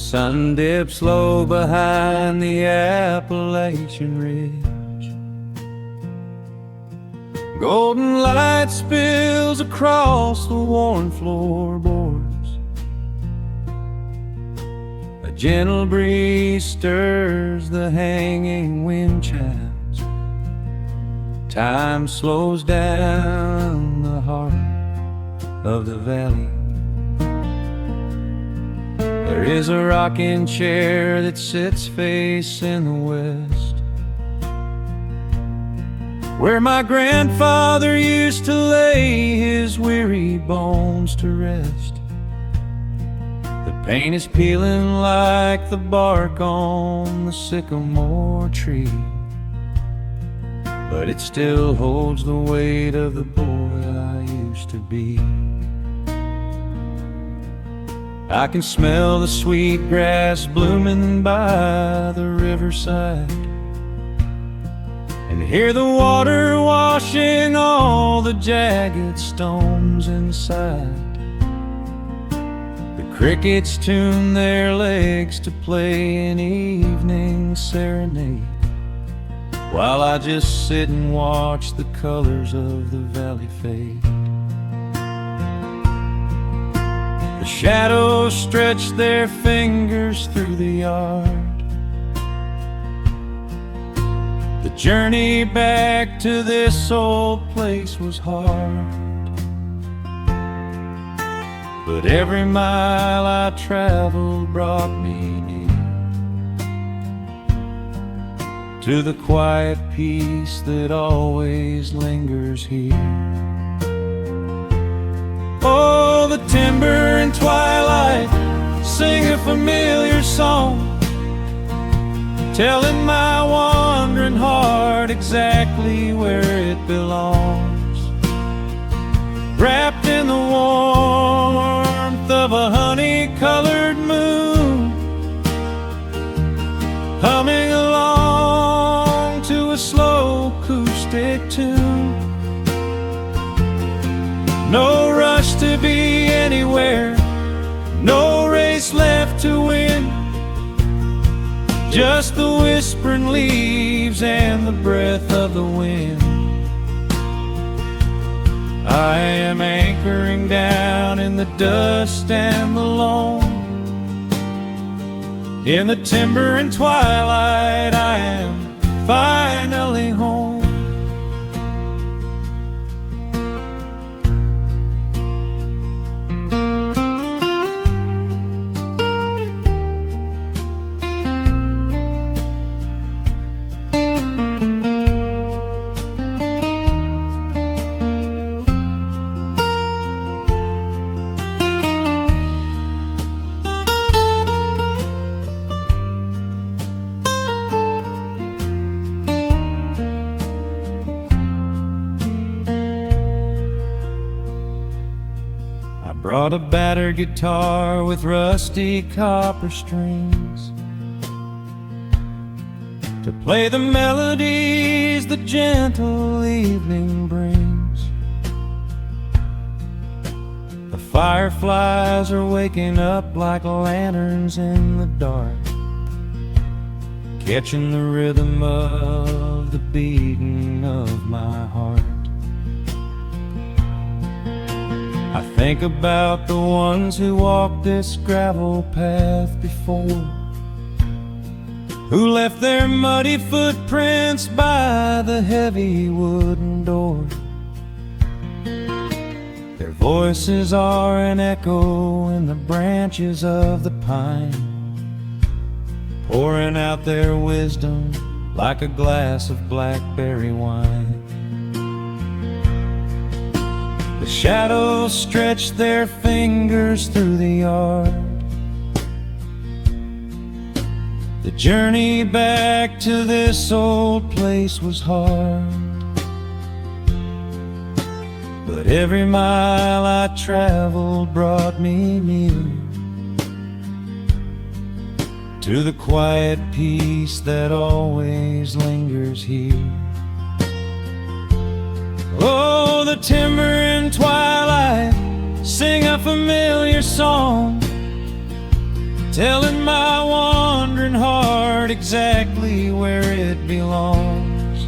sun dips low behind the Appalachian Ridge. Golden light spills across the worn floorboards. A gentle breeze stirs the hanging wind chimes. Time slows down the heart of the valley. There is a rocking chair that sits facing the west, where my grandfather used to lay his weary bones to rest. The paint is peeling like the bark on the sycamore tree, but it still holds the weight of the boy I used to be. I can smell the sweet grass blooming by the riverside, and hear the water washing all the jagged stones inside. The crickets tune their legs to play an evening serenade, while I just sit and watch the colors of the valley fade. The shadows stretch their fingers through the yard. The journey back to this old place was hard, but every mile I traveled brought me near to the quiet peace that always lingers here. Oh, the timber and twilight sing a familiar song, telling my wandering heart exactly where it belongs. Wrapped in the warmth of a honey-colored moon, humming along to a slow acoustic tune. No rush to be anywhere, no race left to win, just the whispering leaves and the breath of the wind. I am anchoring down in the dust and the loam. In the timber and twilight I am finally home. Brought a battered guitar with rusty copper strings to play the melodies the gentle evening brings. The fireflies are waking up like lanterns in the dark, catching the rhythm of the beating of my heart. I think about the ones who walked this gravel path before, who left their muddy footprints by the heavy wooden door. Their voices are an echo in the branches of the pine, pouring out their wisdom like a glass of blackberry wine. The shadows stretch their fingers through the yard. The journey back to this old place was hard, but every mile I traveled brought me near to the quiet peace that always lingers here. Oh, the timber and twilight sing a familiar song, telling my wandering heart exactly where it belongs.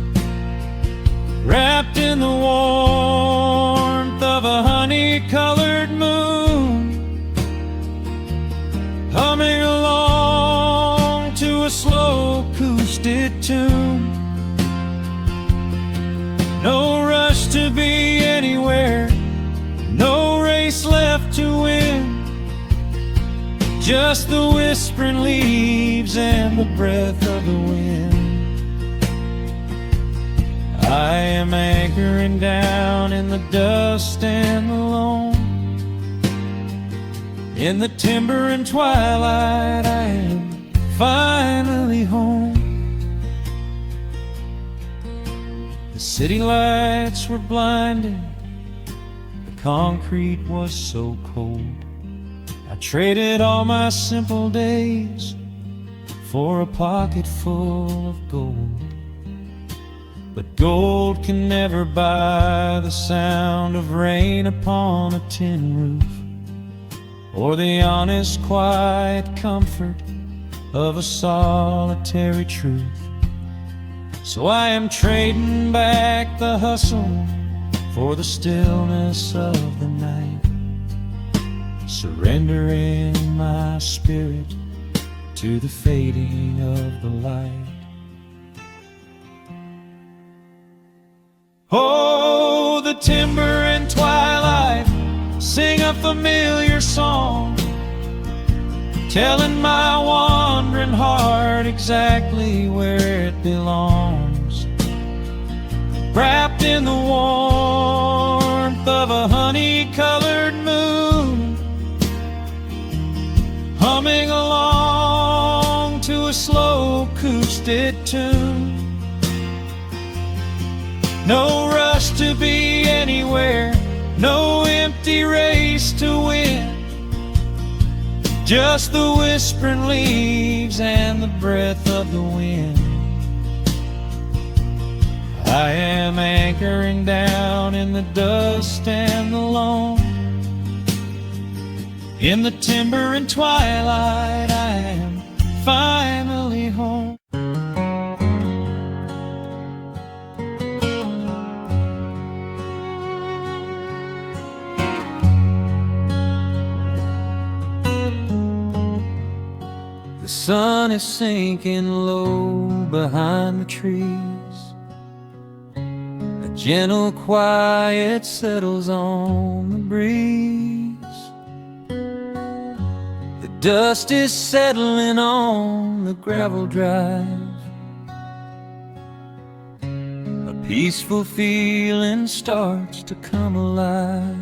Wrapped in the warmth of a honey-colored moon, humming along to a slow acoustic tune. No rush to be anywhere, no race left to win, just the whispering leaves and the breath of the wind. I am anchoring down in the dust and the loam. In the timber and twilight, I am finally home. The city lights were blinding, the concrete was so cold. I traded all my simple days for a pocket full of gold. But gold can never buy the sound of rain upon a tin roof, or the honest, quiet comfort of a solitary truth. So I am trading back the hustle for the stillness of the night, surrendering my spirit to the fading of the light. Oh, the timber and twilight sing a familiar song, telling my wandering heart exactly where it belongs. Wrapped in the warmth of a honey-colored moon, humming along to a slow acoustic tune. No rush to be anywhere, no empty race to win, just the whispering leaves and the breath of the wind. I am anchoring down in the dust and the loam. In the timber and twilight, I am finally home. The sun is sinking low behind the trees. A gentle quiet settles on the breeze. The dust is settling on the gravel drive. A peaceful feeling starts to come alive.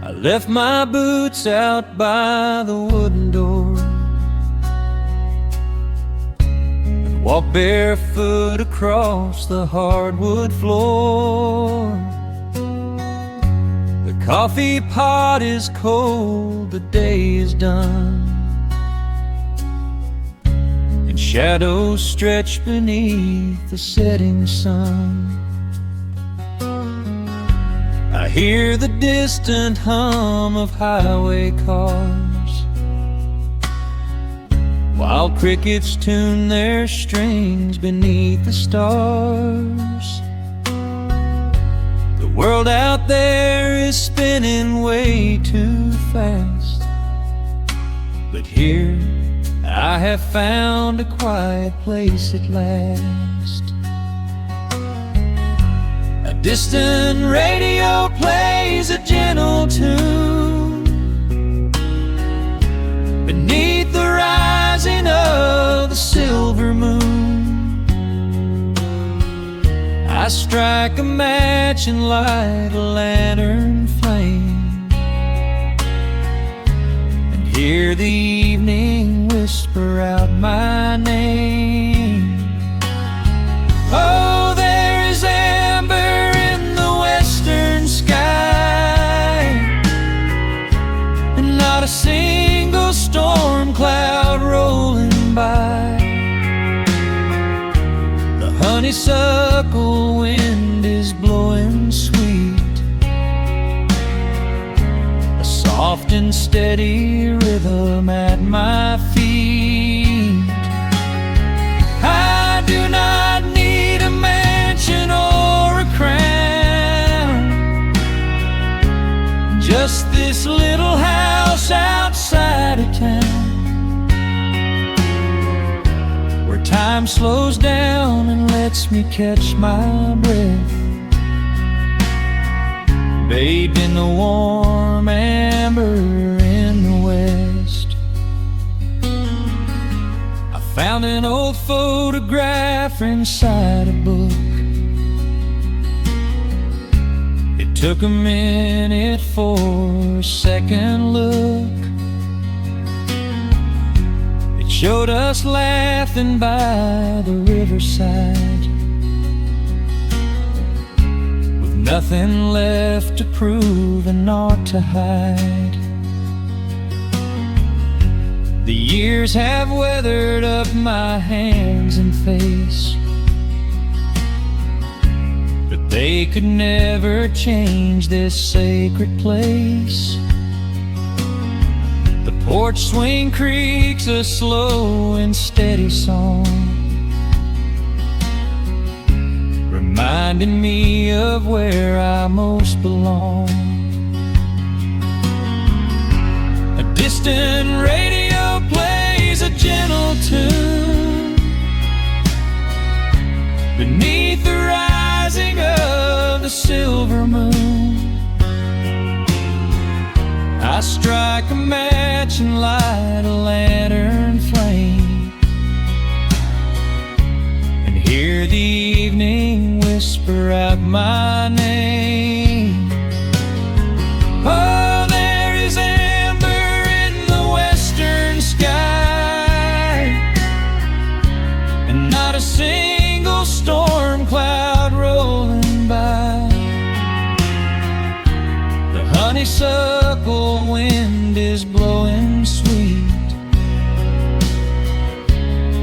I left my boots out by the wooden door and walked barefoot across the hardwood floor. The coffee pot is cold, the day is done, and shadows stretch beneath the setting sun. I hear the distant hum of highway cars, while crickets tune their strings beneath the stars. The world out there is spinning way too fast, but here I have found a quiet place at last. A distant radio plays a gentle tune beneath the rising of the silver moon. I strike a match and light a lantern flame, and hear the evening whisper out my name. Oh, there is amber in the western sky, and not a single storm cloud rolling by. The honeysuckle wind is blowing sweet, a soft soft and steady rhythm at my feet. I do not need a mansion or a crown, just this little house outside of town, where time slows down and lets me catch my breath, bathed in the warm amber in the west. I found an old photograph inside a book. It took a minute for a second look. It showed us laughing by the riverside, nothing left to prove and naught to hide. The years have weathered up my hands and face, but they could never change this sacred place. The porch swing creaks a slow and steady song, reminding me of where I most belong. A distant radio plays a gentle tune beneath the rising of the silver moon. I strike a match and light a lantern flame, and hear the evening whisper out my name. Oh, there is amber in the western sky, and not a single storm cloud rolling by. The honeysuckle wind is blowing sweet,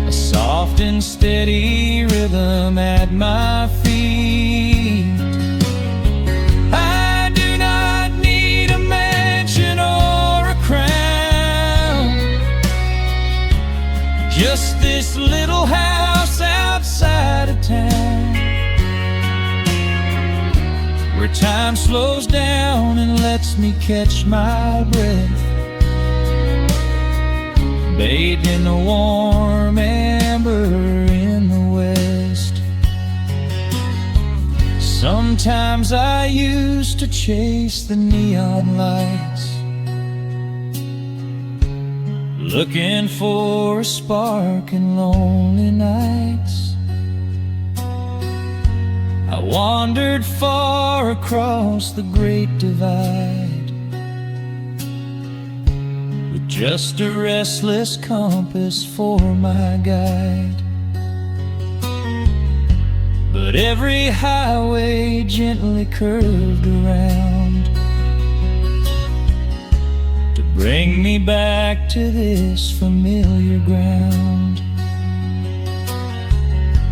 a soft and steady rhythm at my feet. I do not need a mansion or a crown, just this little house outside of town, where time slows down and lets me catch my breath, bathed in the warm amber in the west. Sometimes I used to chase the neon lights, looking for a spark in lonely nights. I wandered far across the great divide, with just a restless compass for my guide. But every highway gently curved around to bring me back to this familiar ground.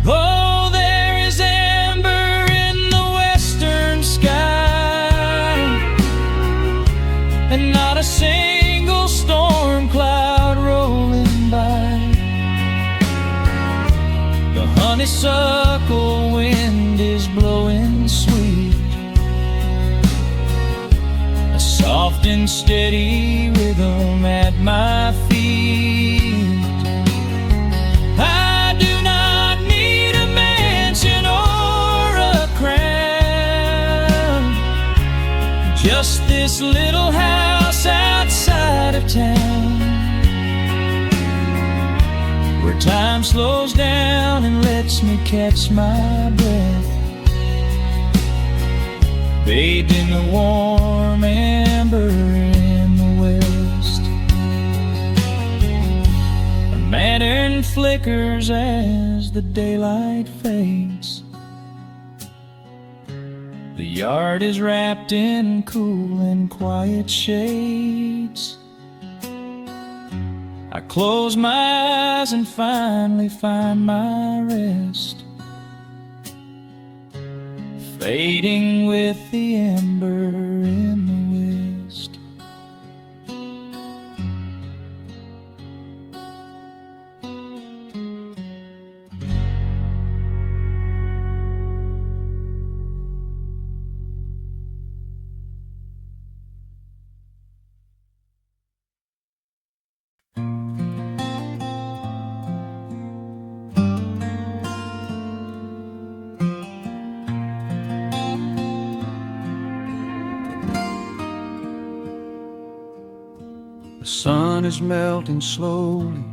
Oh, there is amber in the western sky, and not a single storm cloud rolling by. The honeysuckle wind is blowing sweet, a soft and steady rhythm at my feet. I do not need a mansion or a crown, just this little house outside of town, where time slows down and lets me catch my breath, bathed in the warm amber in the west. A lantern flickers as the daylight fades. The yard is wrapped in cool and quiet shades. I close my eyes and finally find my rest, fading with the ember in the west. sun is melting slowly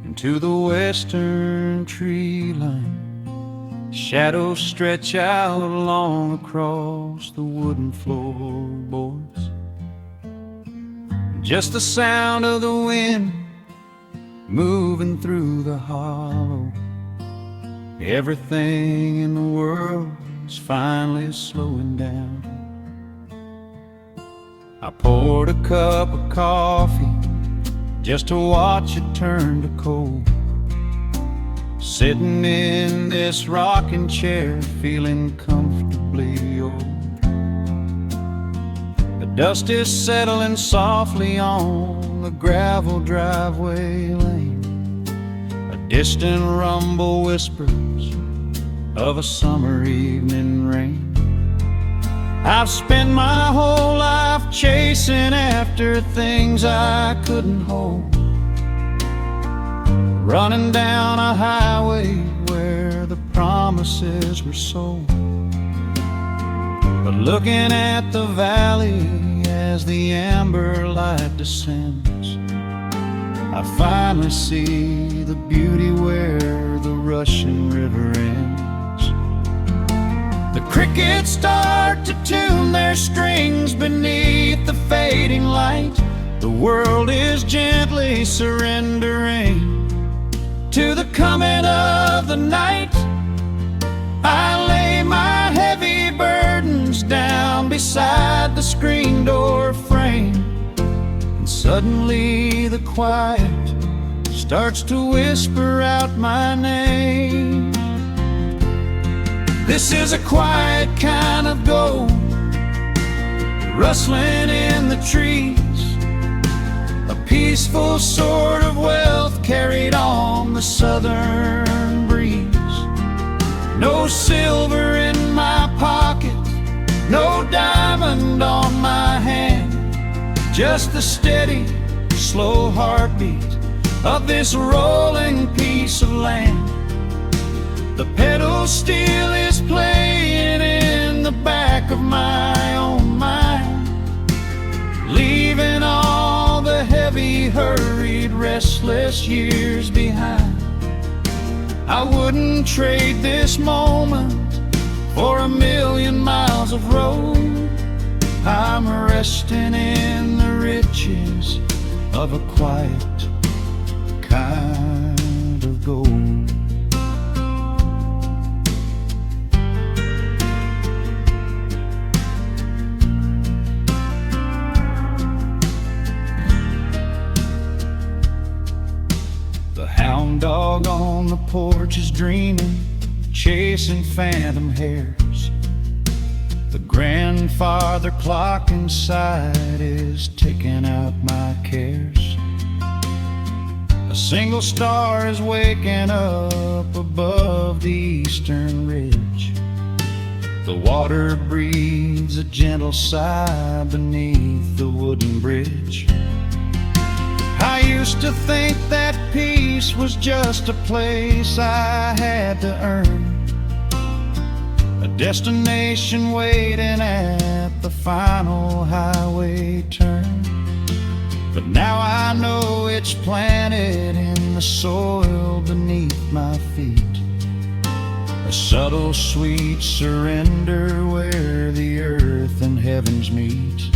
into the western tree line. Shadows stretch out long across the wooden floorboards. Just the sound of the wind moving through the hollow. Everything in the world is finally slowing down. I poured a cup of coffee just to watch it turn to cold. Sitting in this rocking chair, feeling comfortably old. The dust is settling softly on the gravel driveway lane. A distant rumble whispers of a summer evening rain. I've spent my whole life chasing after things I couldn't hold, running down a highway where the promises were sold. But looking at the valley as the amber light descends, I finally see the beauty where the rushing river ends. The crickets start to tune their strings beneath the fading light. The world is gently surrendering to the coming of the night. I lay my heavy burdens down beside the screen door frame, and suddenly the quiet starts to whisper out my name. This is a quiet kind of gold, rustling in the trees, a peaceful sort of wealth carried on the southern breeze. No silver in my pocket, no diamond on my hand, just the steady, slow heartbeat of this rolling piece of land. The pedal steel is playing in the back of my own mind, leaving all the heavy, hurried, restless years behind. I wouldn't trade this moment for 1,000,000 miles of road. I'm resting in the riches of a quiet kind of gold. The hound dog on the porch is dreaming, chasing phantom hares. The grandfather clock inside is ticking out my cares. A single star is waking up above the eastern ridge. The water breathes a gentle sigh beneath the wooden bridge. I used to think that peace was just a place I had to earn, a destination waiting at the final highway turn. But now I know it's planted in the soil beneath my feet, a subtle, sweet surrender where the earth and heavens meet.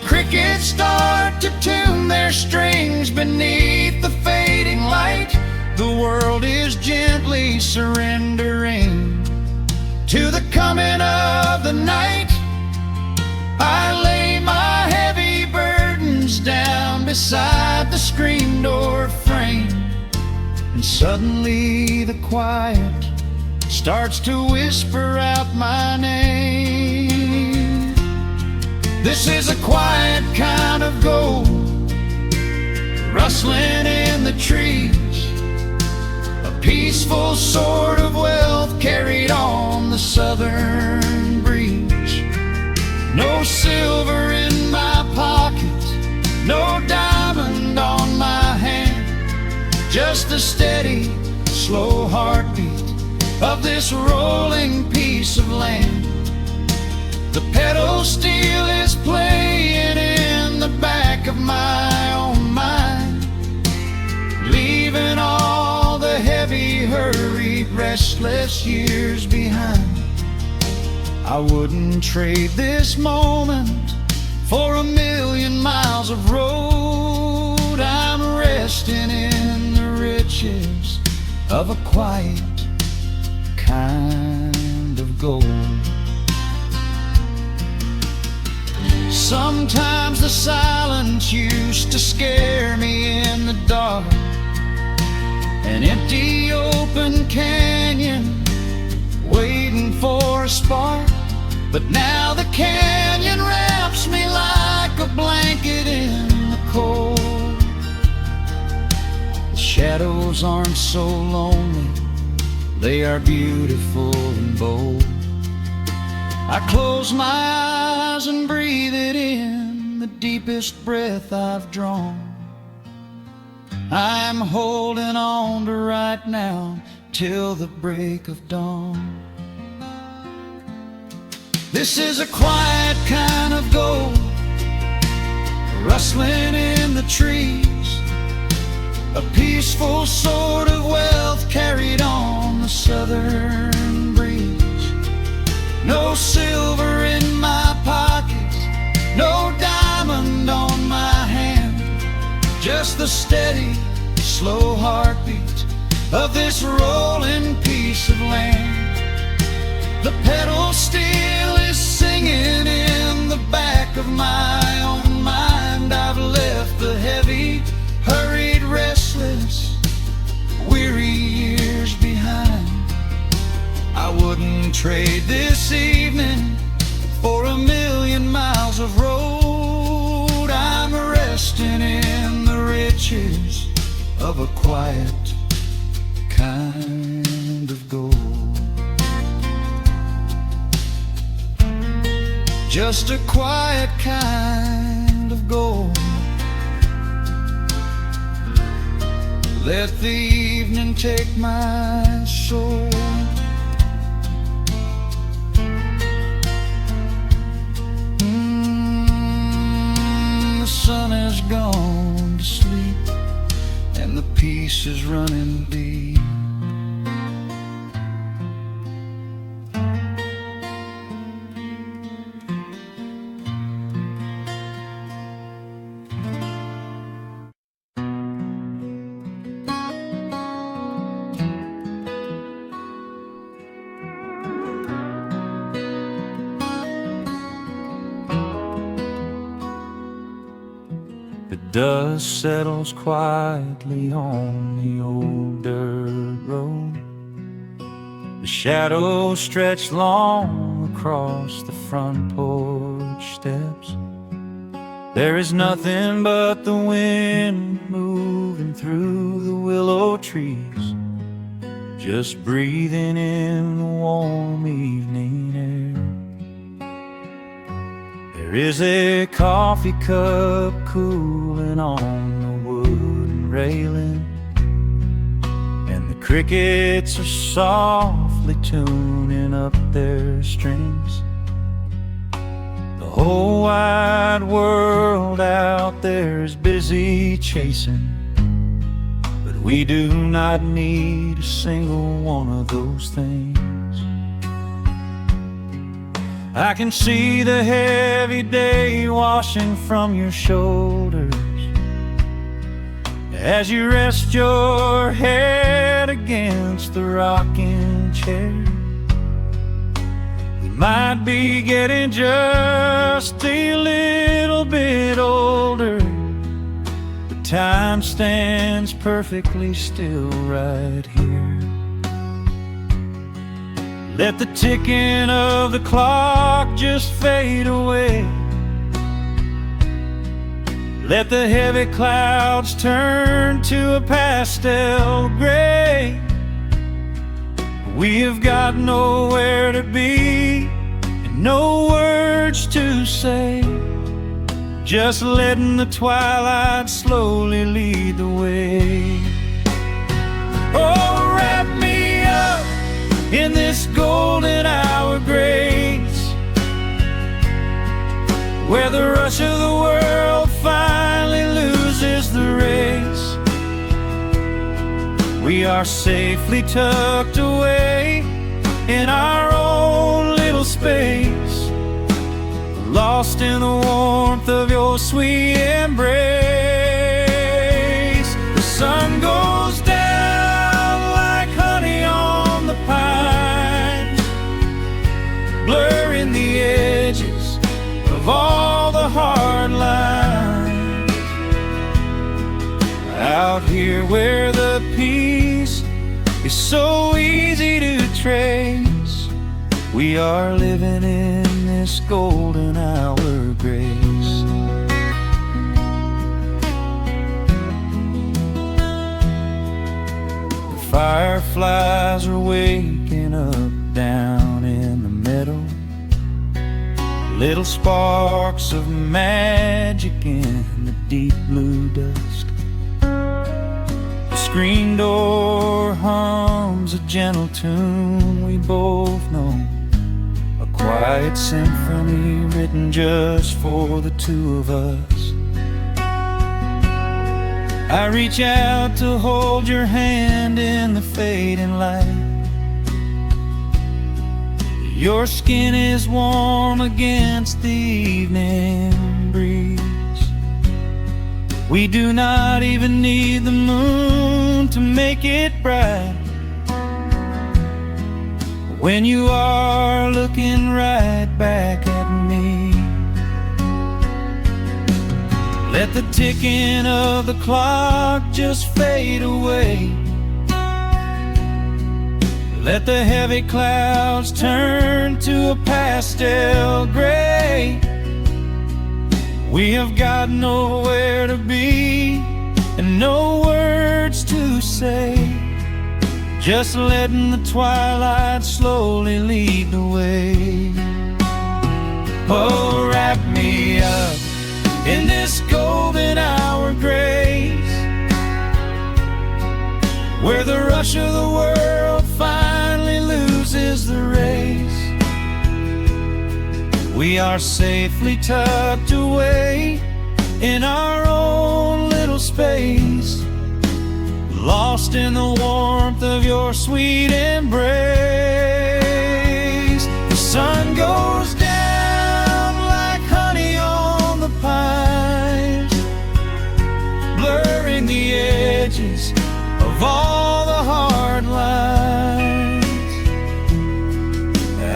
Crickets start to tune their strings beneath the fading light. The world is gently surrendering to the coming of the night. I lay my heavy burdens down beside the screen door frame, and suddenly the quiet starts to whisper out my name. This is a quiet kind of gold, rustling in the trees, a peaceful sort of wealth carried on the southern breeze. No silver in my pocket, no diamond on my hand, just the steady, slow heartbeat of this rolling piece of land. The pedal steel is playing in the back back of my own mind, leaving all the heavy, hurried, restless years behind. I wouldn't trade this moment for 1,000,000 miles of road. I'm resting in the riches of a quiet kind of gold. Sometimes the silence used to scare me in the dark, an empty open canyon waiting for a spark. But now the canyon wraps me like a blanket in the cold. The shadows aren't so lonely, they are beautiful and bold. I close my eyes and breathe it in, the deepest breath I've drawn. I'm holding on to right now till the break of dawn. This is a quiet kind of gold, rustling in the trees, a peaceful sort of wealth carried on the southern breeze. No silver in my pockets, no diamond on my hand, just the steady, slow heartbeat of this rolling piece of land. The pedal steel is singing in the back of my own mind. I've left the heavy, hurried, restless, weary years behind. I wouldn't trade this evening for 1,000,000 miles of road. I'm resting in the riches of a quiet kind of gold. Just a quiet kind of gold. Let the evening take my soul. The sun has gone to sleep and the peace is running deep. The dust settles quietly on the old dirt road. The shadows stretch long across the front porch steps. There is nothing but the wind moving through the willow trees, just breathing in the warm evening air. There is a coffee cup cooling on the wooden railing, and the crickets are softly tuning up their strings. The whole wide world out there is busy chasing, but we do not need a single one of those things. I can see the heavy day washing from your shoulders as you rest your head against the rocking chair. We might be getting just a little bit older, but time stands perfectly still right here. Let the ticking of the clock just fade away. Let the heavy clouds turn to a pastel gray. We have got nowhere to be and no words to say, just letting the twilight slowly lead the way. Oh, wrap me up in this golden hour grace, where the rush of the world finds We are safely tucked away in our own little space, lost in the warmth of your sweet embrace. The sun goes down like honey on the pines, blurring the edges of all the hard lines. Out here where the peace is so easy to trace, we are living in this golden hour grace. The fireflies are waking up down in the meadow, little sparks of magic in the deep blue dusk. The screen door hums a gentle tune we both know, a quiet symphony written just for the two of us. I reach out to hold your hand in the fading light. Your skin is warm against the evening breeze. We do not even need the moon to make it bright when you are looking right back at me. Let the ticking of the clock just fade away. Let the heavy clouds turn to a pastel gray. We have got nowhere to be and no words to say, just letting the twilight slowly lead the way. Oh, wrap me up in this golden hour grace, where the rush of the world finally loses the race. We are safely tucked away in our own little space, lost in the warmth of your sweet embrace. The sun goes down like honey on the pines, blurring the edges of all the hard lines.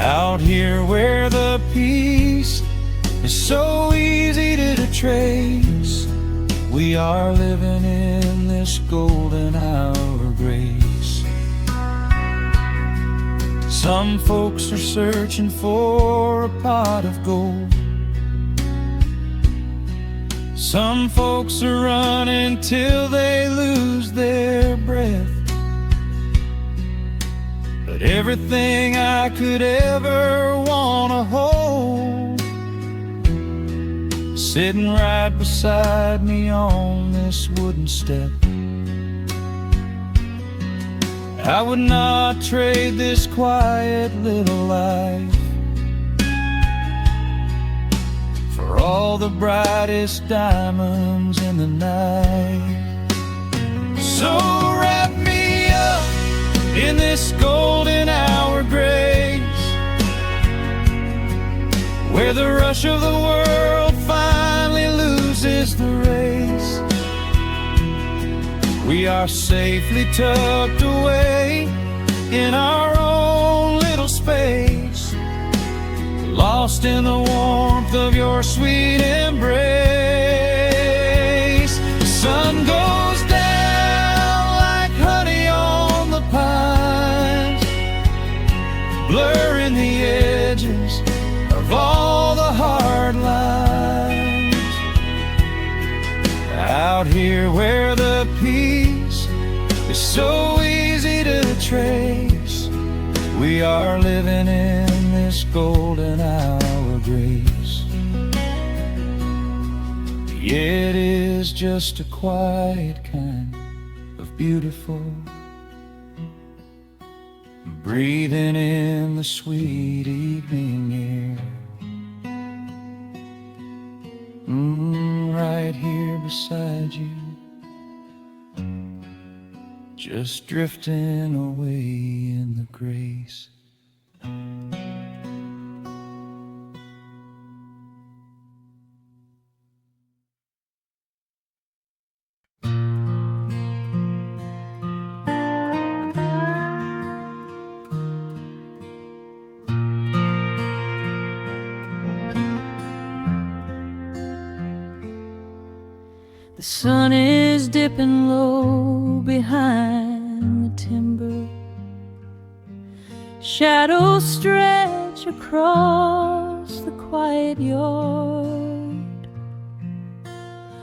Out here where the peace is so easy to trace, we are living in this golden hour grace. Some folks are searching for a pot of gold, some folks are running till they lose their breath. But everything I could ever want to hold, sitting right beside me on this wooden step. I would not trade this quiet little life for all the brightest diamonds in the night. So wrap me up in this golden hour grace, where the rush of the world finally loses the race. We are safely tucked away in our own little space, lost in the warmth of your sweet embrace. The sun goes down like honey on the pines, blurring the edges of all the hard lines. Out here where the peace is so easy to trace, we are living in this golden hour grace. It is just a quiet kind of beautiful, breathing in the sweet evening air. Right here beside you, just drifting away in the grace. The sun is dipping low behind the timber. Shadows stretch across the quiet yard.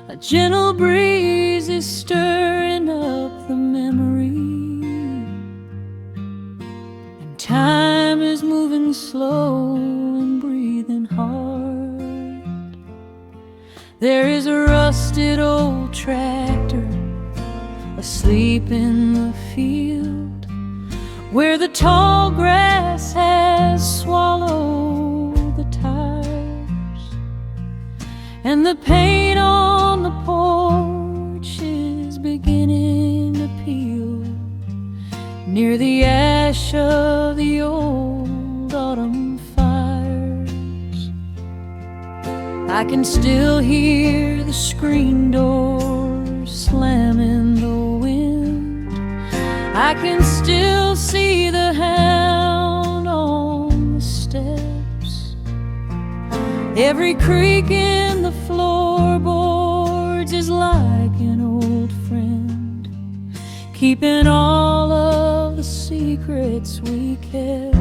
A gentle breeze is stirring up the memory, and time is moving slow and breathing hard. There is a rusted old tractor asleep in the field, where the tall grass has swallowed the tires, and the paint on the porch is beginning to peel near the ash of the old autumn fires. I can still hear the screen door slam in the wind. I can still see the hound on the steps. Every creak in the floorboards is like an old friend, keeping all of the secrets we kept.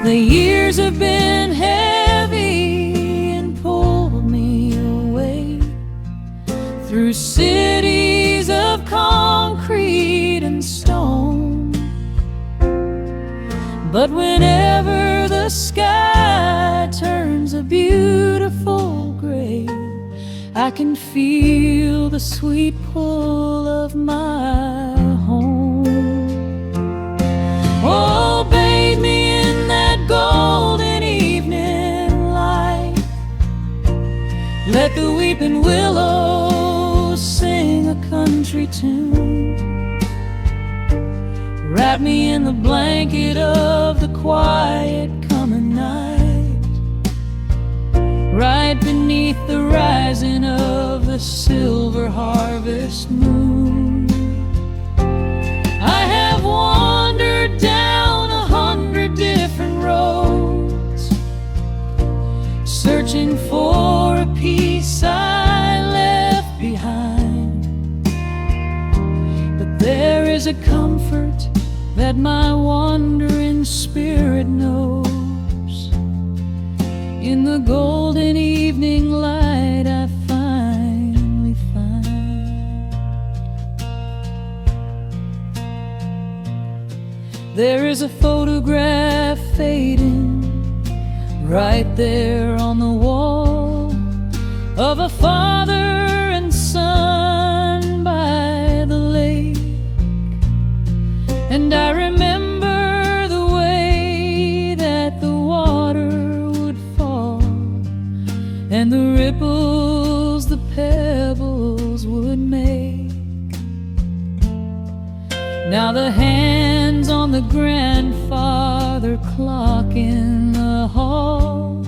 The years have been heavy and pulled me away through cities of concrete and stone. But whenever the sky turns a beautiful gray, I can feel the sweet pull of my home. Oh, bathe me in that golden evening light. Let the weeping willows sing a country tune. Wrap me in the blanket of the quiet coming night, right beneath the rising of the silver harvest moon. I have wandered down 100 different roads, searching for a piece I left behind. But there is a comfort that my wandering spirit knows. In the golden evening light I finally find. There is a photograph fading right there on the wall of a father and son by the lake. And I remember the way that the water would fall, and the ripples the pebbles would make. Now the hands on the grandfather clock in the hall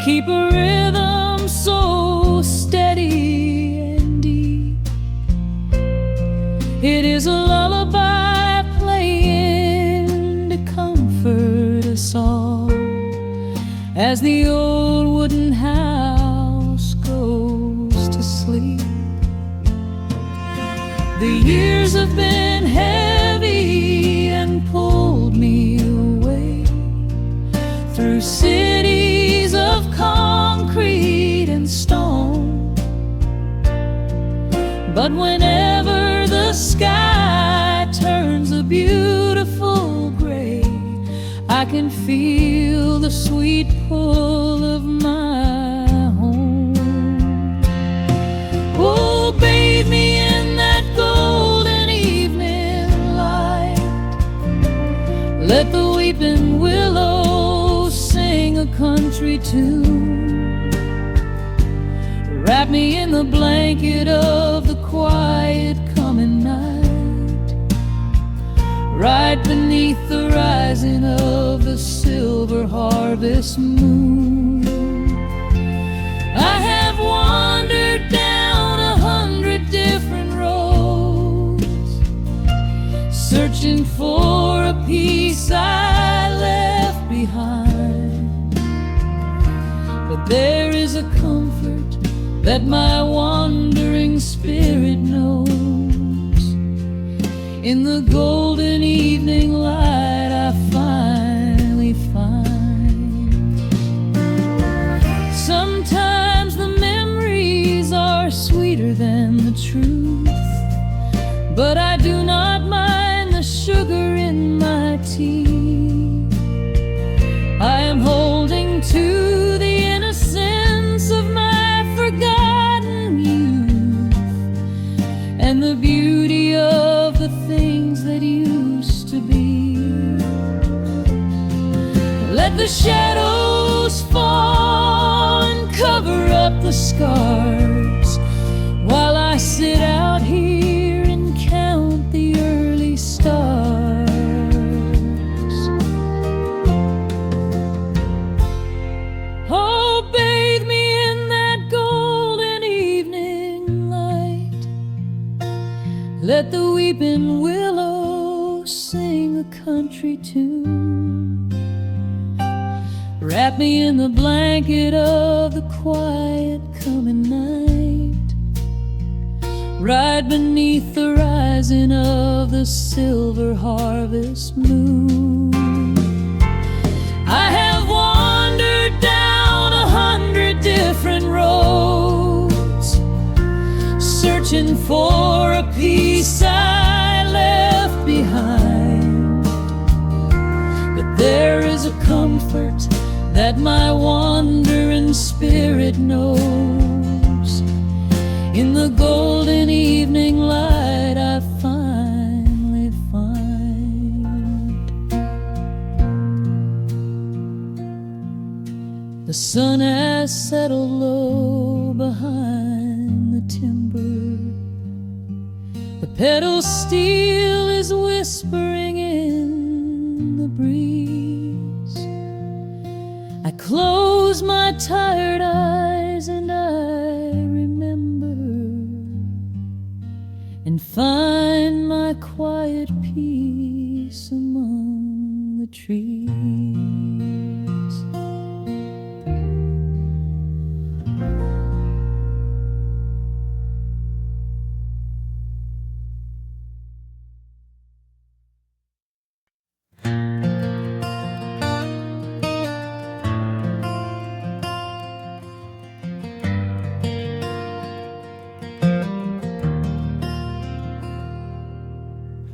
keep a rhythm so steady and deep. It is a lullaby playing to comfort us all as the old wooden house goes to sleep. The years have been heavy and pulled me away through cities of concrete and stone. But whenever the sky turns a beautiful gray, I can feel the sweet pull of my home. Oh, bathe me in that golden evening light. Let the weeping willows sing a country tune. Wrap me in the blanket of the quiet rising of the silver harvest moon. I have wandered down 100 different roads, searching for a piece I left behind. But there is a comfort that my wandering spirit knows. In the golden evening light I finally find. Sometimes the memories are sweeter than the truth, but I do not mind the sugar in my tea. I am holding to the innocence of my forgotten youth, and the beauty of the things that used to be. Let the shadows fall and cover up the scars, while I sit out here and count the early stars. Oh, bathe me in that golden evening light. Let the weeping willow sing a country tune. Wrap me in the blanket of the quiet coming night. Ride beneath the rising of the silver harvest moon. I have wandered down 100 different roads, searching for a piece I left behind. But there is a comfort that my wandering spirit knows. In the golden evening light I finally find. The sun has settled low behind the timber. The pedal steel is whispering in the breeze. I close my tired eyes and I remember, and find my quiet peace among the trees.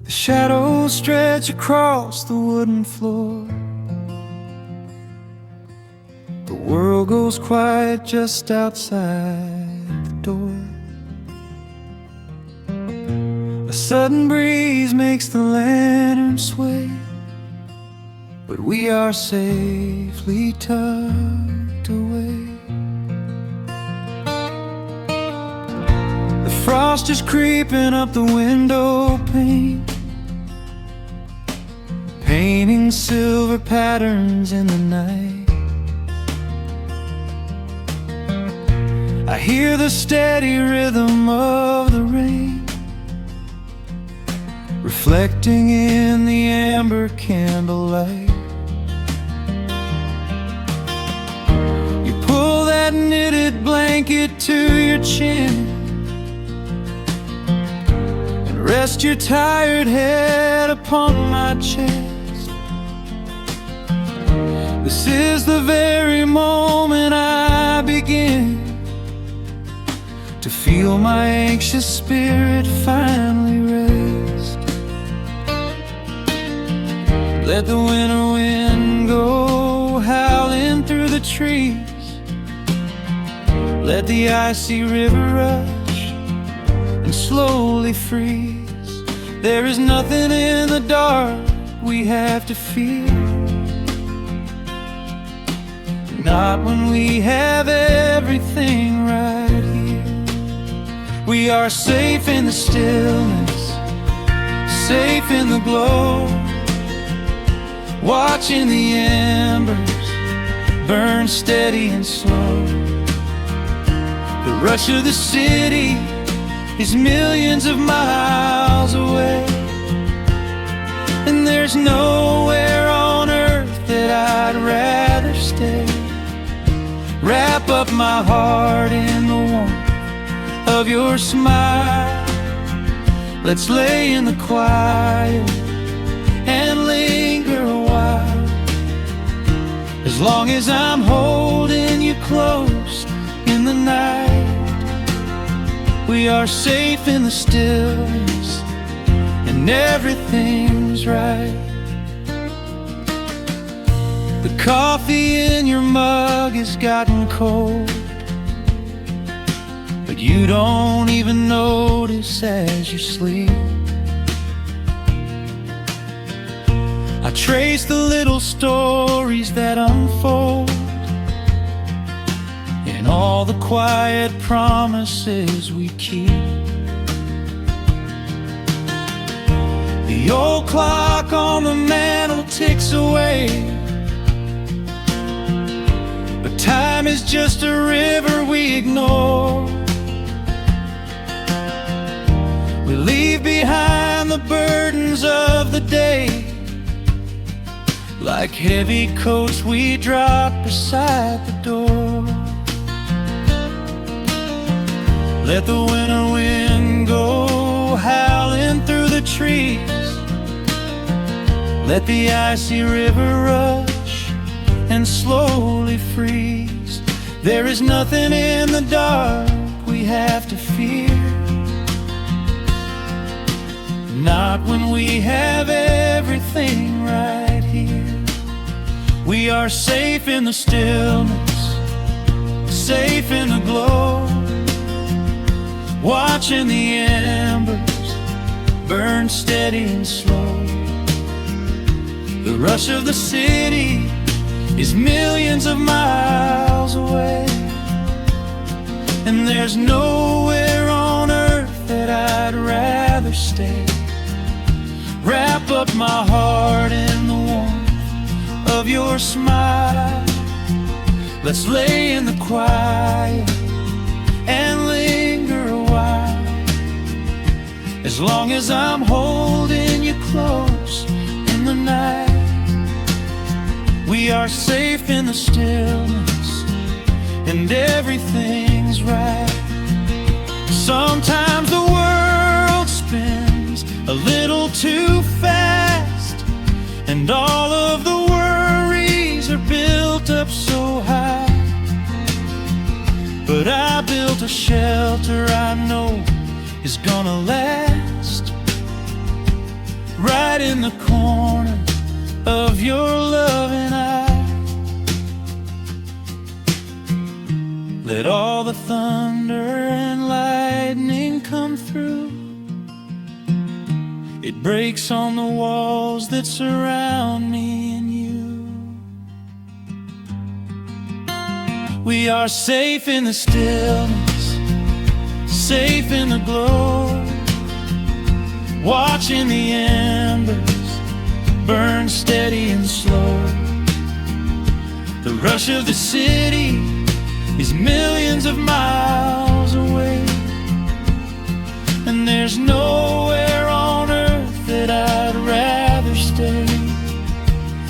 Shadows stretch across the wooden floor. The world goes quiet just outside the door. A sudden breeze makes the lantern sway, but we are safely tucked away. The frost is creeping up the window pane, painting silver patterns in the night. I hear the steady rhythm of the rain, reflecting in the amber candlelight. You pull that knitted blanket to your chin and rest your tired head upon my chest. This is the very moment I begin to feel my anxious spirit finally rest. Let the winter wind go howling through the trees. Let the icy river rush and slowly freeze. There is nothing in the dark we have to fear, not when we have everything right here. We are safe in the stillness, safe in the glow. watching the embers burn steady and slow. The rush of the city is millions of miles away, and there's nowhere on earth that I'd rather stay. Wrap up my heart in the warmth of your smile. Let's lay in the quiet and linger a while. As long as I'm holding you close in the night, we are safe in the stillness, and everything's right. The coffee in your mug has gotten cold, but you don't even notice as you sleep. I trace the little stories that unfold in all the quiet promises we keep. The old clock on the mantel ticks away, but time is just a river we ignore. We leave behind the burdens of the day, like heavy coats we drop beside the door. Let the winter wind go howling through the trees. Let the icy river rush and slowly freeze. There is nothing in the dark we have to fear, not when we have everything right here. We are safe in the stillness, safe in the glow, watching the embers burn steady and slow. The rush of the city is millions of miles away, and there's nowhere on earth that I'd rather stay. Wrap up my heart in the warmth of your smile. Let's lay in the quiet and linger a while. As long as I'm holding you close in the night, we are safe in the stillness, and everything's right. Sometimes the world spins a little too fast, and all of the worries are built up so high. But I built a shelter I know is gonna last, right in the corner of your loving eye. Let all the thunder and lightning come through. It breaks on the walls that surround me and you. We are safe in the stillness, safe in the glow, watching the embers burn steady and slow. The rush of the city is millions of miles away, and there's nowhere on earth that I'd rather stay.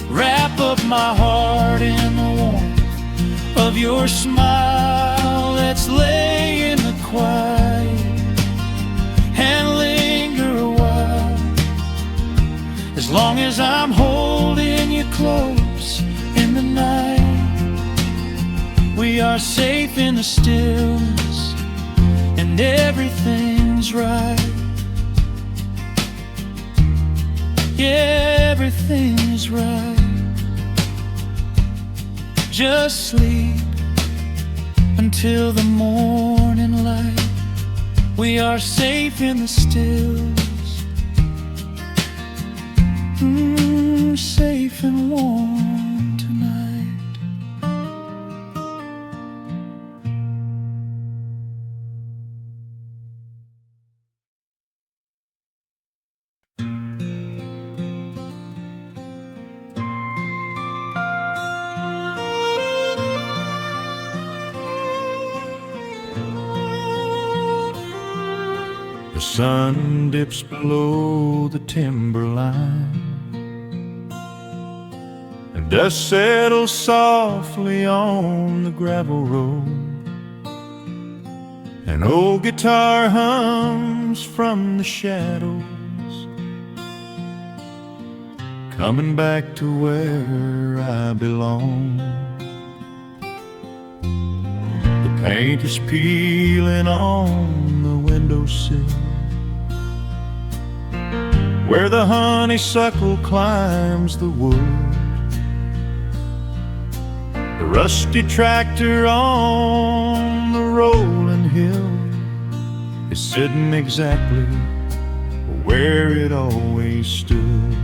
Wrap up my heart in the warmth of your smile. Let's lay in the quiet and linger a while. As long as I'm holding you close in the night, we are safe in the stillness, and everything's right. Yeah, everything's right. Just sleep until the morning light. We are safe in the stillness, safe and warm tonight. The sun dips below the timberline, and dust settles softly on the gravel road. An old guitar hums from the shadows, coming back to where I belong. The paint is peeling on the windowsill, where the honeysuckle climbs the wood. The rusty tractor on the rolling hill is sitting exactly where it always stood.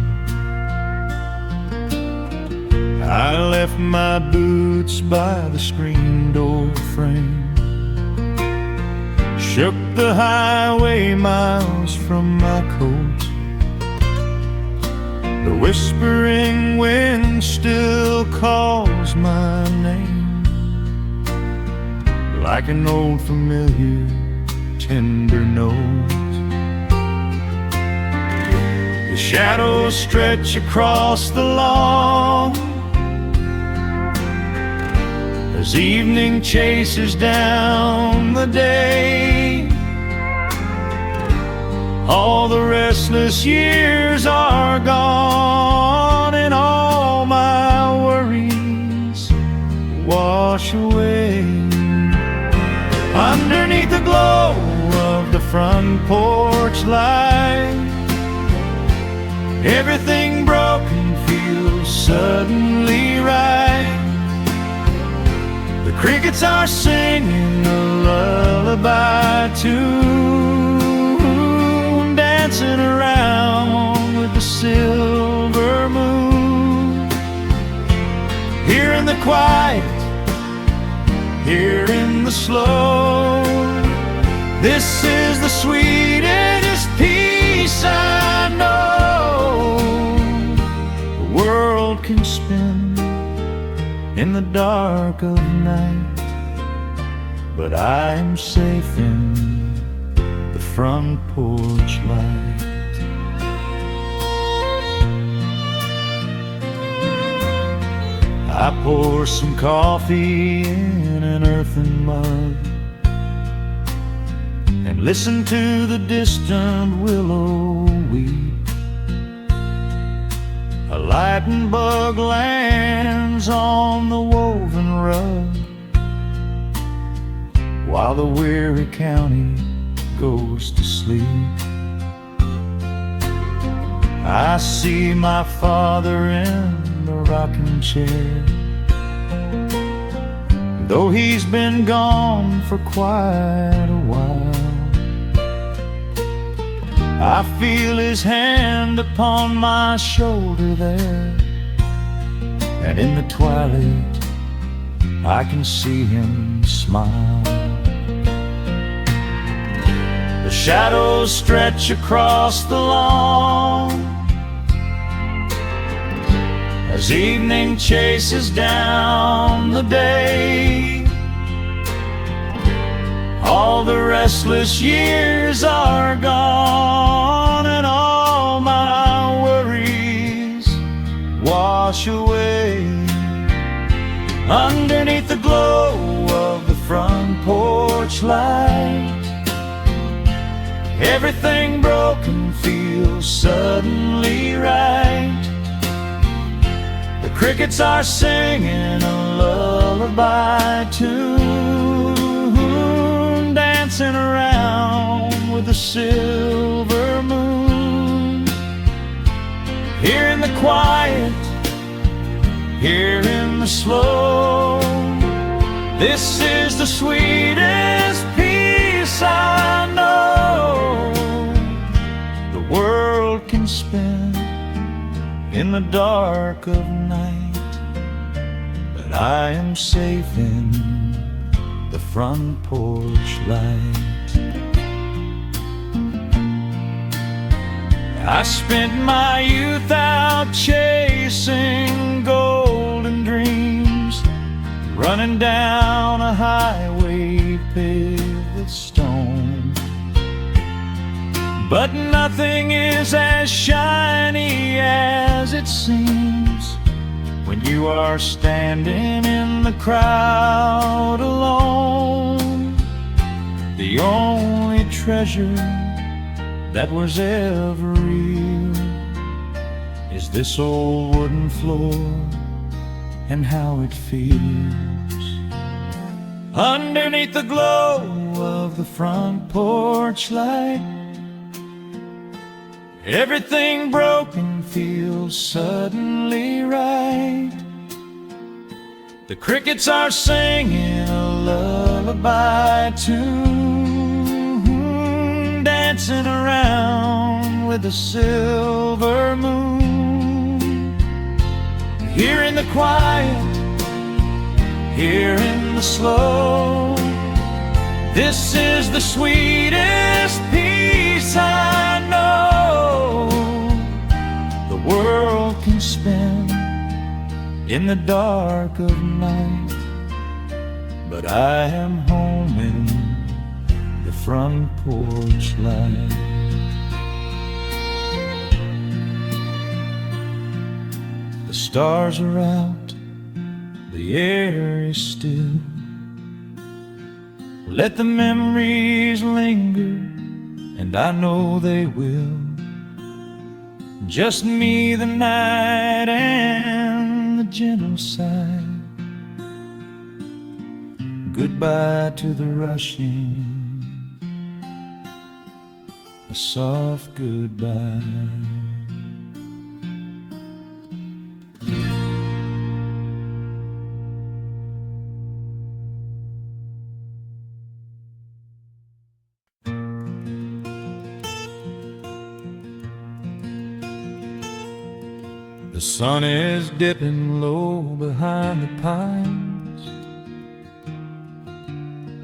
I left my boots by the screen door frame, shook the highway miles from my coat. The whispering wind still calls my name, like an old familiar tender note. The shadows stretch across the lawn as evening chases down the day. All the restless years are gone, and all my worries wash away. Underneath the glow of the front porch light, everything broken feels suddenly right. The crickets are singing a lullaby tune, dancing around with the silver moon. Here in the quiet, here in the slow, this is the sweetest peace I know. The world can spin in the dark of night, but I'm safe in the front porch light. I pour some coffee in an earthen mug and listen to the distant willow weep. A lightning bug lands on the woven rug, while the weary county goes to sleep. I see my father in the rocking chair, though he's been gone for quite a while. I feel his hand upon my shoulder there, and in the twilight I can see him smile. The shadows stretch across the lawn as evening chases down the day. All the restless years are gone, and all my worries wash away. Underneath the glow of the front porch light, everything broken feels suddenly right. The crickets are singing a lullaby tune, dancing around with the silver moon. Here in the quiet, here in the slow, this is the sweetest peace I know. The world can spin in the dark of night, but I am safe in the front porch light. I spent my youth out chasing golden dreams, running down a highway paved with stone. but nothing is as shiny as it seems when you are standing in the crowd alone. The only treasure that was ever real is this old wooden floor and how it feels underneath the glow of the front porch light. Everything broken feels suddenly right. The crickets are singing a lullaby tune, dancing around with the silver moon. Here in the quiet, here in the slow, this is the sweetest peace I know the world can spend in the dark of night. But I am home in the front porch light. The stars are out, the air is still. Let the memories linger, and I know they will. Just me, the night, and the gentle sigh. Goodbye to the rushing, a soft goodbye. The sun is dipping low behind the pines.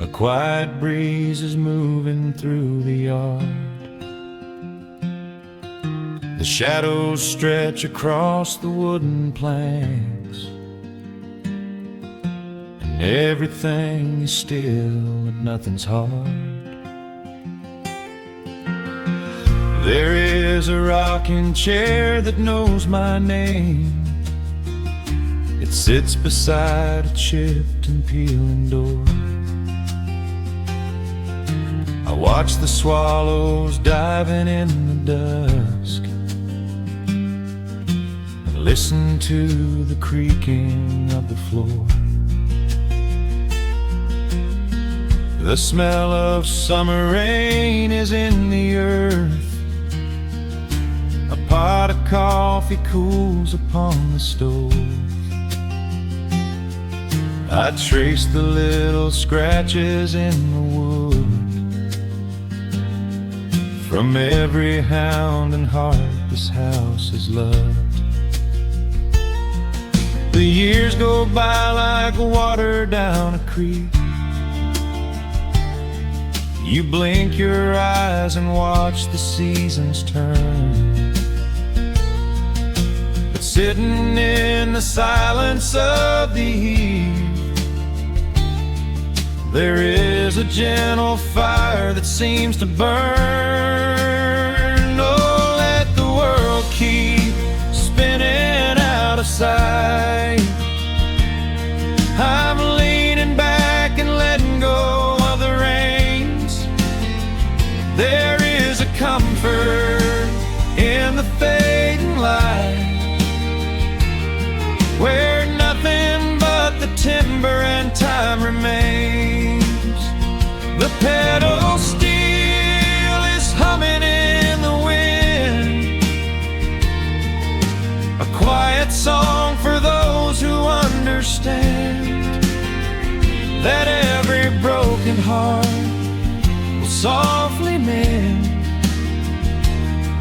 A quiet breeze is moving through the yard. The shadows stretch across the wooden planks, and everything is still and nothing's hard. There is a rocking chair that knows my name. It sits beside a chipped and peeling door. I watch the swallows diving in the dusk and listen to the creaking of the floor. The smell of summer rain is in the earth. A pot of coffee cools upon the stove. I trace the little scratches in the wood from every hound and heart this house has loved. The years go by like water down a creek. You blink your eyes and watch the seasons turn. Sitting in the silence of the eve, there is a gentle fire that seems to burn. Oh, let the world keep spinning out of sight. I'm leaning back and letting go of the reins. There is a comfort in the fading light, where nothing but the timber and time remains. The pedal steel is humming in the wind, a quiet song for those who understand that every broken heart will softly mend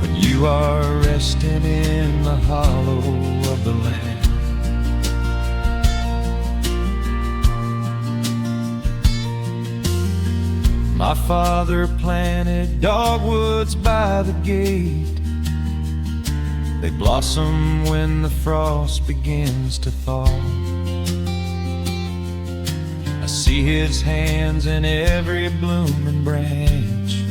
when you are resting in the hollow of the land. My father planted dogwoods by the gate. They blossom when the frost begins to thaw. I see his hands in every blooming branch.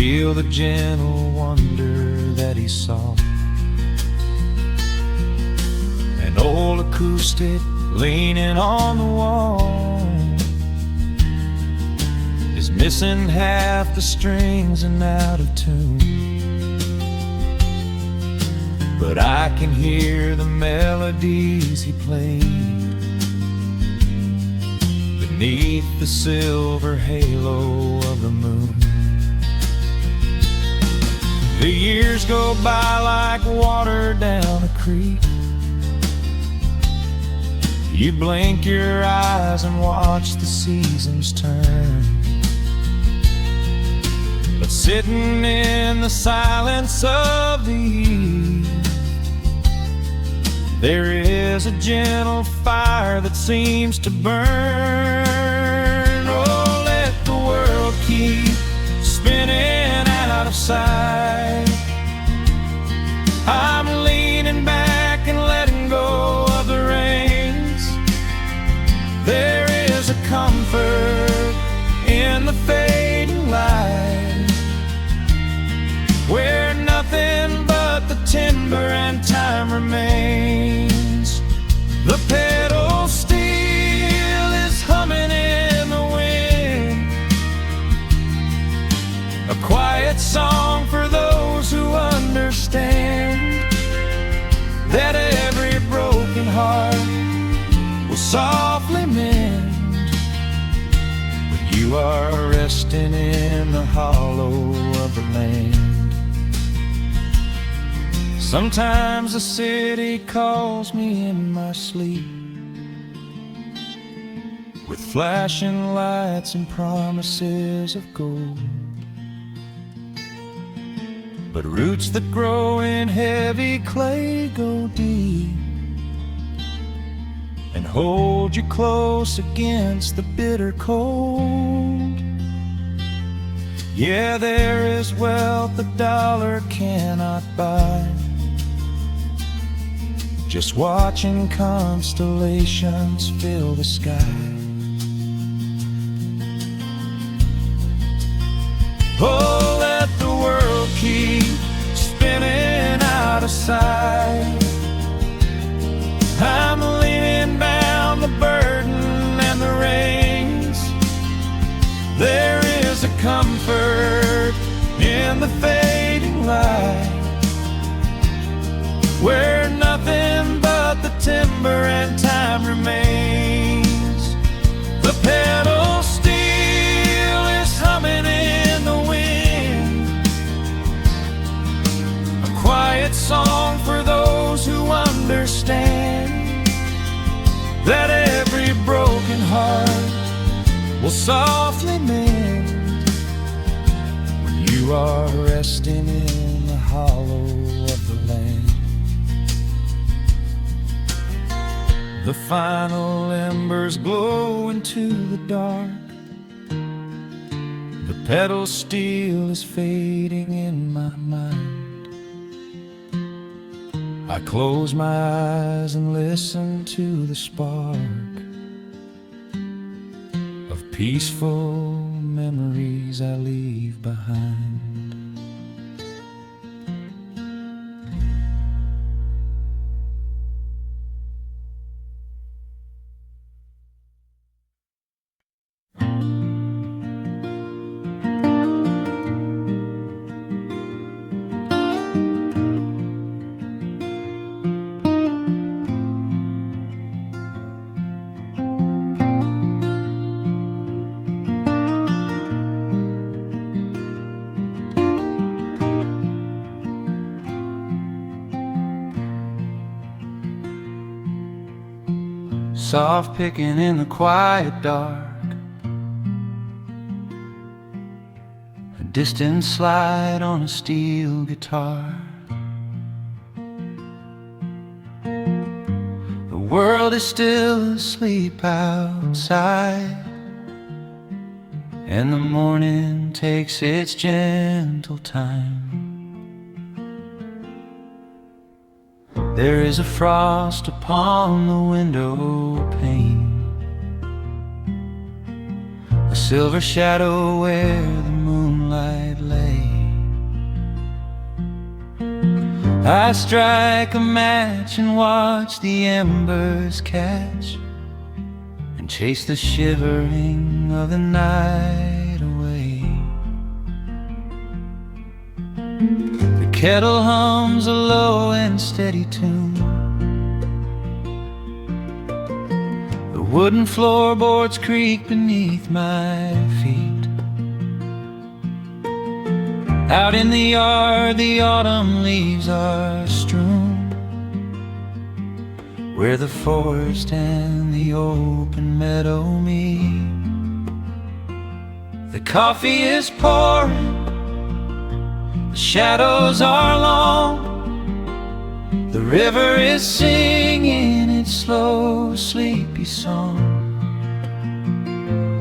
feel the gentle wonder that he saw. An old acoustic leaning on the wall is missing half the strings and out of tune, but I can hear the melodies he played beneath the silver halo of the moon. The years go by like water down a creek. You blink your eyes and watch the seasons turn, but sitting in the silence of the eve, there is a gentle fire that seems to burn. Oh, let the world keep spinning out of sight. I'm leaning back and letting go of the reins. There is a comfort in the fading light, where nothing but the timber and time remains. The pedal steel is humming in the wind, a quiet song for those who understand that every broken heart will softly mend when you are resting in the hollow of the land. Sometimes the city calls me in my sleep, with flashing lights and promises of gold, but roots that grow in heavy clay go deep and hold you close against the bitter cold. Yeah, there is wealth a dollar cannot buy, just watching constellations fill the sky. Oh, let the world keep spinning out of sight. I'm leaning down the burden and the reins. There is a comfort in the fading light, where nothing but the timber and time remains. The pedal steel is humming in the wind, a quiet song for those who understand that every broken heart will softly mend when you are resting in the hollow of the land. The final embers glow into the dark. The pedal steel is fading in my mind. I close my eyes and listen to the spark of peaceful memories I leave behind. Soft picking in the quiet dark, a distant slide on a steel guitar. The world is still asleep outside, and the morning takes its gentle time. There is a frost upon the window pane, a silver shadow where the moonlight lay. I strike a match and watch the embers catch, and chase the shivering of the night away. The kettle hums a low and steady tune. The wooden floorboards creak beneath my feet. Out in the yard, the autumn leaves are strewn, where the forest and the open meadow meet. The coffee is pouring, the shadows are long, the river is singing its slow, sleepy song.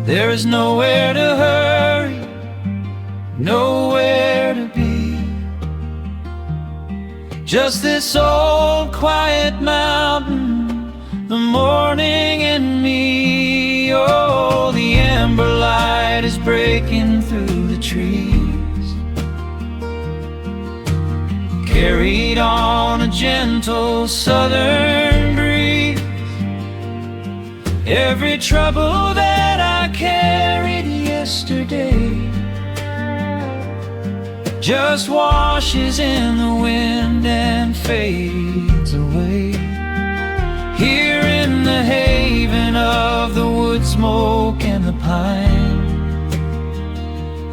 There is nowhere to hurry, nowhere to be, just this old quiet mountain, the morning and me. Oh, the amber light is breaking through the trees, carried on a gentle southern breeze. Every trouble that I carried yesterday just washes in the wind and fades away. Here in the haven of the wood smoke and the pine,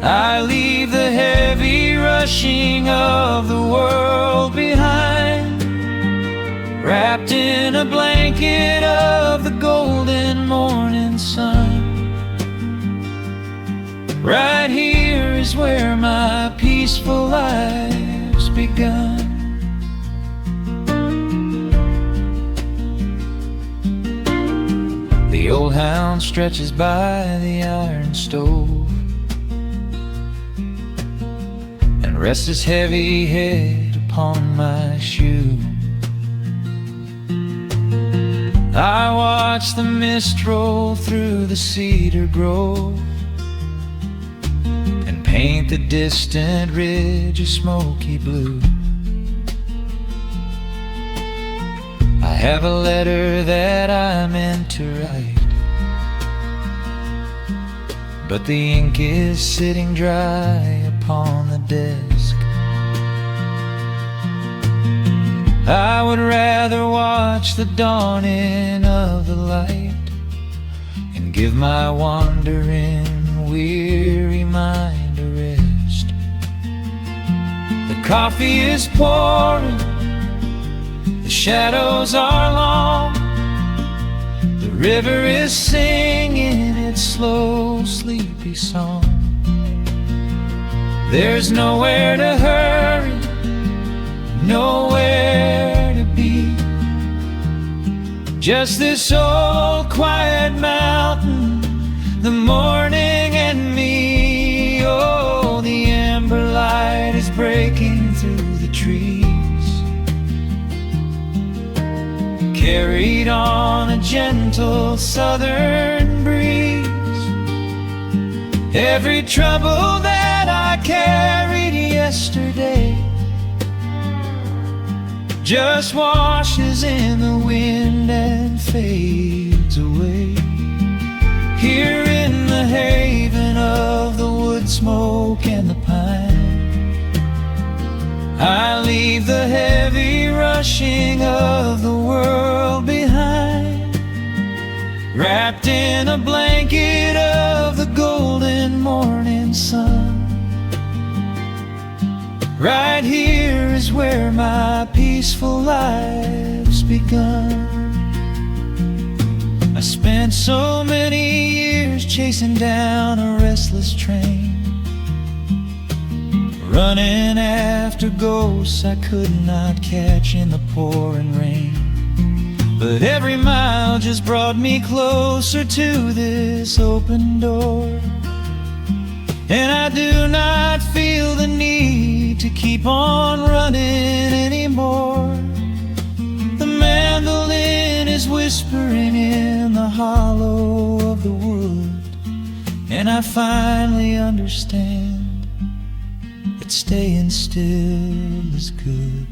I leave the heavy rushing of the world behind, wrapped in a blanket of the golden morning sun. Right here is where my peaceful life's begun. The old hound stretches by the iron stove and rests his heavy head upon my shoe. I watch the mist roll through the cedar grove, paint the distant ridge a smoky blue. I have a letter that I meant to write, but the ink is sitting dry upon the desk. I would rather watch the dawning of the light and give my wandering, weary mind a rest. The coffee is pouring, the shadows are long, the river is singing its slow, sleepy song. There's nowhere to hurry, nowhere to be, just this old quiet mountain, the morning and me. Oh, the amber light is breaking through the trees, carried on a gentle southern breeze. Every trouble that I carried yesterday just washes in the wind and fades away. Here in the haven of the wood smoke and the pine, I leave the heavy rushing of the world behind, wrapped in a blanket of the golden morning sun. Right here is where my peaceful life's begun. I spent so many years chasing down a restless train, running after ghosts I could not catch in the pouring rain. But every mile just brought me closer to this open door, and I do not feel the need to keep on running anymore. The mandolin is whispering in the hollow of the wood, and I finally understand that staying still is good.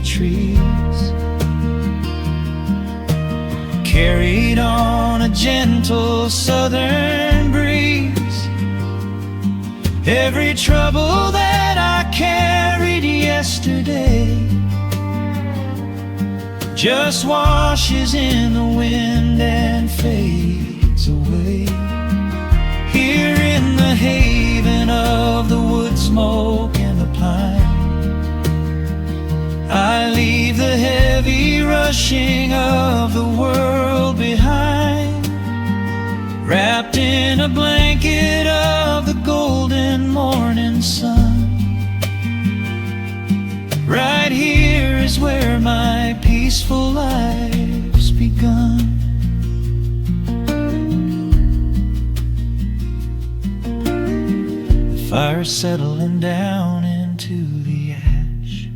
trees, carried on a gentle southern breeze. Every trouble that I carried yesterday just washes in the wind and fades away. Here in the haven of the wood smoke and the pine, I leave the heavy rushing of the world behind, wrapped in a blanket of the golden morning sun. Right here is where my peaceful life's begun. The fire's settling down into the ash.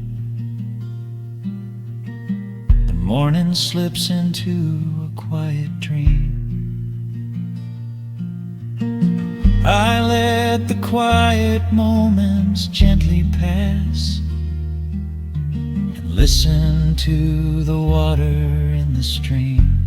The morning slips into a quiet dream. I let the quiet moments gently pass and listen to the water in the stream.